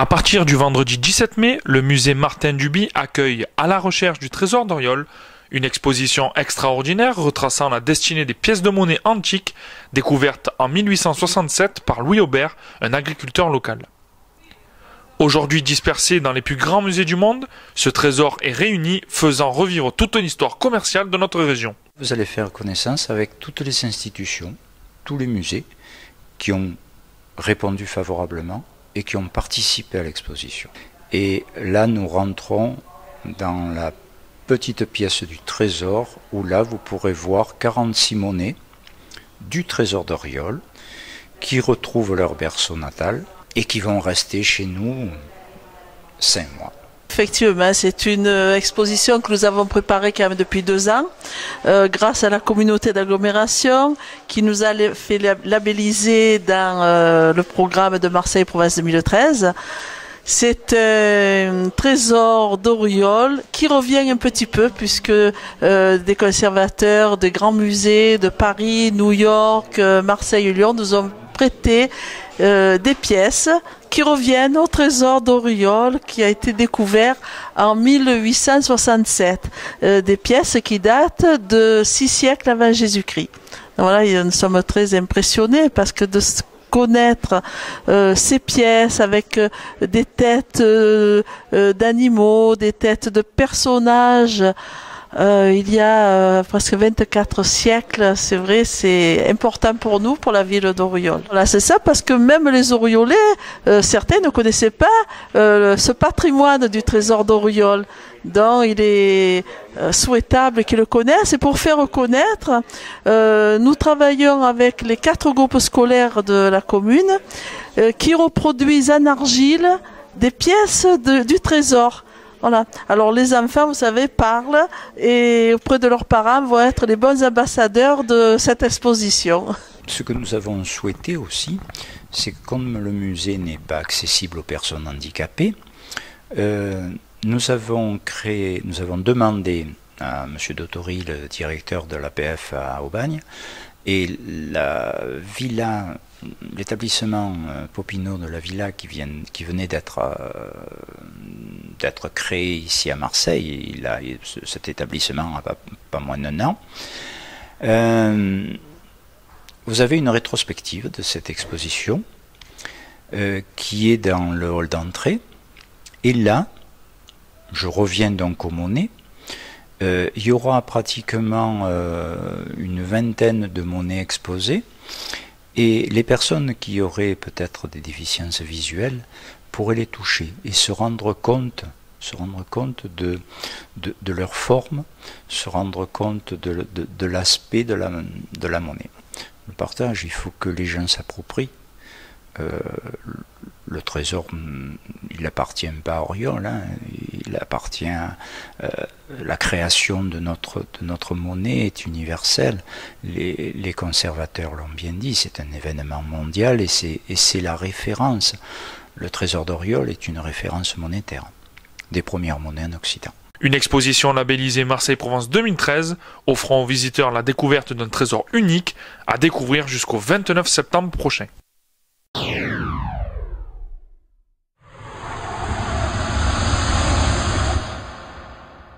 À partir du vendredi 17 mai, le musée Martin Duby accueille À la recherche du trésor d'Oriol, une exposition extraordinaire retraçant la destinée des pièces de monnaie antiques découvertes en 1867 par Louis Aubert, un agriculteur local. Aujourd'hui dispersé dans les plus grands musées du monde, ce trésor est réuni, faisant revivre toute une histoire commerciale de notre région. Vous allez faire connaissance avec toutes les institutions, tous les musées qui ont répondu favorablement et qui ont participé à l'exposition. Et là, nous rentrons dans la petite pièce du trésor, où là, vous pourrez voir 46 monnaies du trésor d'Oriol, qui retrouvent leur berceau natal et qui vont rester chez nous 5 mois. Effectivement, c'est une exposition que nous avons préparée quand même depuis 2 ans, grâce à la communauté d'agglomération qui nous a fait labelliser dans le programme de Marseille Provence 2013. C'est un trésor d'Oriol qui revient un petit peu puisque des conservateurs de grands musées de Paris, New York, Marseille et Lyon nous ont prêté des pièces qui reviennent au trésor d'Oriol qui a été découvert en 1867. Des pièces qui datent de 6 siècles avant Jésus-Christ. Voilà, nous sommes très impressionnés parce que de connaître ces pièces avec des têtes d'animaux, des têtes de personnages, il y a presque 24 siècles, c'est vrai, c'est important pour nous, pour la ville d'Oriol. Voilà, c'est ça, parce que même les Oriolais, certains ne connaissaient pas ce patrimoine du trésor d'Oriol. Donc il est souhaitable qu'ils le connaissent, et pour faire connaître, nous travaillons avec les 4 groupes scolaires de la commune qui reproduisent en argile des pièces du trésor. Voilà. Alors les enfants, vous savez, parlent et auprès de leurs parents vont être les bons ambassadeurs de cette exposition. Ce que nous avons souhaité aussi, c'est que comme le musée n'est pas accessible aux personnes handicapées, nous avons demandé à M. Dottori, le directeur de l'APF à Aubagne, et la villa, l'établissement Popinot de la villa qui venait d'être créé ici à Marseille, cet établissement a pas moins d'1 an. Vous avez une rétrospective de cette exposition qui est dans le hall d'entrée, et là, je reviens donc aux monnaies. Il y aura pratiquement une vingtaine de monnaies exposées, et les personnes qui auraient peut-être des déficiences visuelles pourraient les toucher et se rendre compte de leur forme, se rendre compte de l'aspect de la monnaie. Le partage, il faut que les gens s'approprient. Le trésor, il n'appartient pas à Oriol, hein, il appartient la création de notre monnaie est universelle. Les conservateurs l'ont bien dit, c'est un événement mondial et c'est la référence. Le trésor d'Oriol est une référence monétaire des premières monnaies en Occident. Une exposition labellisée Marseille Provence 2013, offrant aux visiteurs la découverte d'un trésor unique à découvrir jusqu'au 29 septembre prochain.